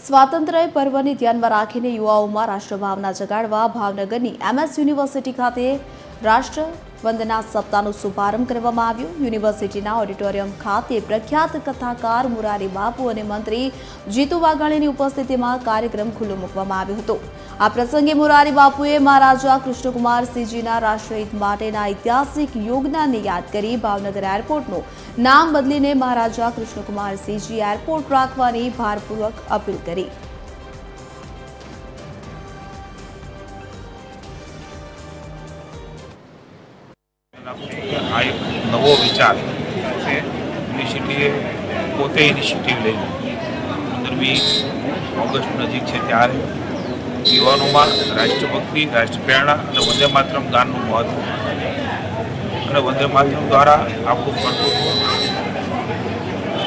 સ્વાતંત્ર્ય પર્વને ધ્યાનમાં રાખીને યુવાઓમાં રાષ્ટ્રભાવના જગાડવા ભાવનગરની MS યુનિવર્સિટી ખાતે રાષ્ટ્ર વંદના સપ્તાહનો શુભારંભ કરવામાં આવ્યો। યુનિવર્સિટીના ઓડિટોરિયમ ખાતે પ્રખ્યાત કથાકાર મુરારી બાપુ અને મંત્રી જીતુ વાઘાણીની ઉપસ્થિતિમાં કાર્યક્રમ ખુલ્લો મૂકવામાં આવ્યો હતો। આ પ્રસંગે મુરારી બાપુએ મહારાજા કૃષ્ણકુમારસિંહજીના રાષ્ટ્રહિત માટેના ઐતિહાસિક યોગદાનને યાદ કરી ભાવનગર એરપોર્ટનું નામ બદલીને મહારાજા કૃષ્ણકુમારસિંહજી એરપોર્ટ રાખવાની ભારપૂર્વક અપીલ કરી। આ એક નવો વિચાર છે યુનિવર્સિટીએ પોતે ઇનિશિયેટિવ લઈને 15મી ઓગસ્ટ નજીક છે ત્યારે યુવાનોમાં રાષ્ટ્રભક્તિ, રાષ્ટ્રપ્રેરણા અને વંદે માતરમ ગાનનું મહત્વ અને વંદે માતરમ દ્વારા આપણું કર્તૃત્વ,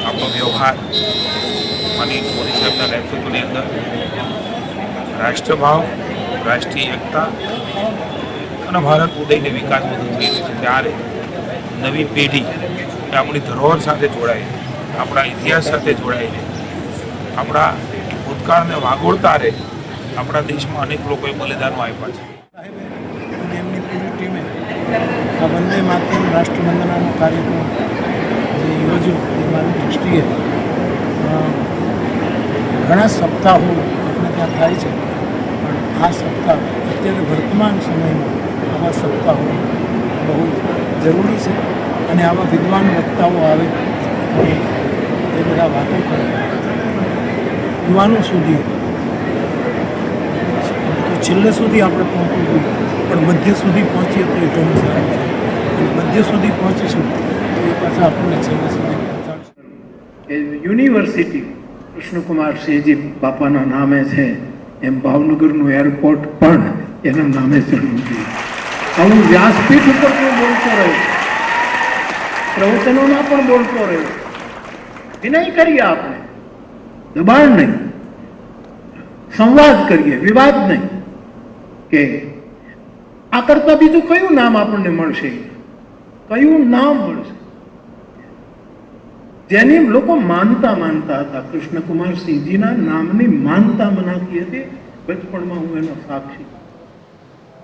આપણો વ્યવહાર માની મોદી સાહેબના નેતૃત્વની અંદર રાષ્ટ્રભાવ, રાષ્ટ્રીય એકતા અને ભારત ઉદયને વિકાસ બધું થઈ રહ્યું છે ત્યારે નવી પેઢી આપણી ધરોહર સાથે જોડાય, આપણા ઇતિહાસ સાથે જોડાઈને આપણા ભૂતકાળને વાગોળતા રહે। આપણા દેશમાં અનેક લોકોએ બલિદાનો આપ્યા છે। એમની પૂરી ટીમે આ વંદે માતરમ રાષ્ટ્રવંદનાનો કાર્યક્રમ જે યોજ્યો એ મારી દૃષ્ટિએ ઘણા સપ્તાહો આપણે ત્યાં થાય છે, પણ આ સપ્તાહ અત્યારે વર્તમાન સમયમાં આવા સપ્તાહો બહુ જરૂરી છે અને આવા વિદ્વાન વક્તાઓ આવે અને એ બધા વાતો કરે યુવાનો સુધી, તો છેલ્લે સુધી આપણે પહોંચવું જોઈએ, પણ મધ્ય સુધી પહોંચીએ તો એ ઘણું સારું છે અને મધ્ય સુધી પહોંચીશું તો એ પાછા આપણને છેલ્લે સુધી પહોંચાડશે। યુનિવર્સિટી કૃષ્ણકુમારસિંહજી બાપાના નામે છે એમ ભાવનગરનું એરપોર્ટ પણ એના નામે ચડવું જોઈએ। હું વ્યાસપીઠ ઉપર પણ બોલતો રહ્યો, પ્રવચનોમાં પણ બોલતો રહ્યો। વિનય કરીએ, આપણે દબાણ નહીં, સંવાદ કરીએ, વિવાદ નહીં કે આ કરતા બીજું કયું નામ આપણને મળશે, કયું નામ મળશે જેની લોકો માનતા હતા। કૃષ્ણકુમારસિંહજીના નામની માનતા મનાતી હતી। બચપણમાં હું એનો સાક્ષી